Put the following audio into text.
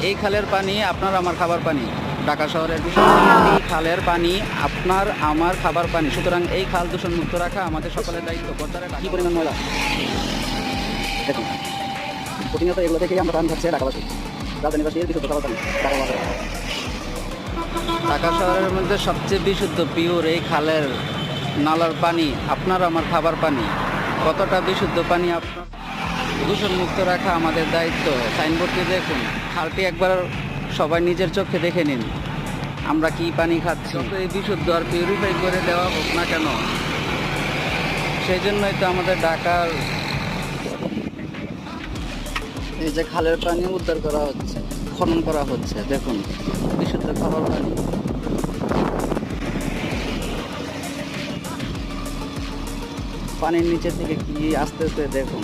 এই খালের পানি আপনার আমার খাবার পানি। ঢাকা শহরের বিষয়, এই খালের পানি আপনার আমার খাবার পানি। সুতরাং এই খাল দূষণ মুক্ত রাখা আমাদের সকলের দায়িত্ব। কি পরিমাণ ময়লা দেখুন, প্রতিনিয়ত এগুলো থেকেই আমরা পানি খাচ্ছে ঢাকাবাসী, রাজধানীবাসী এর বিশুদ্ধ খাবার পানি ঢাকাবাসী। ঢাকা শহরের মধ্যে সবচেয়ে বিশুদ্ধ পিওর এই খালের নালার পানি আপনার আমার খাবার পানি। কতটা বিশুদ্ধ পানি আপনার দূষণ মুক্ত রাখা আমাদের দায়িত্ব। সাইনবোর্ডটি দেখুন, খালটি একবার সবাই নিজের চোখে দেখে নিন আমরা কি পানি খাচ্ছি। এই বিশুদ্ধ আর পিউরিফাই করে দেওয়া হোক না কেন, সেই জন্যই তো আমাদের ঢাকার এই যে খালের পানি উদ্ধার করা হচ্ছে, খনন করা হচ্ছে। দেখুন বিশুদ্ধ খাবার পানি। পানির নিচে থেকে কি আসতেছে দেখুন।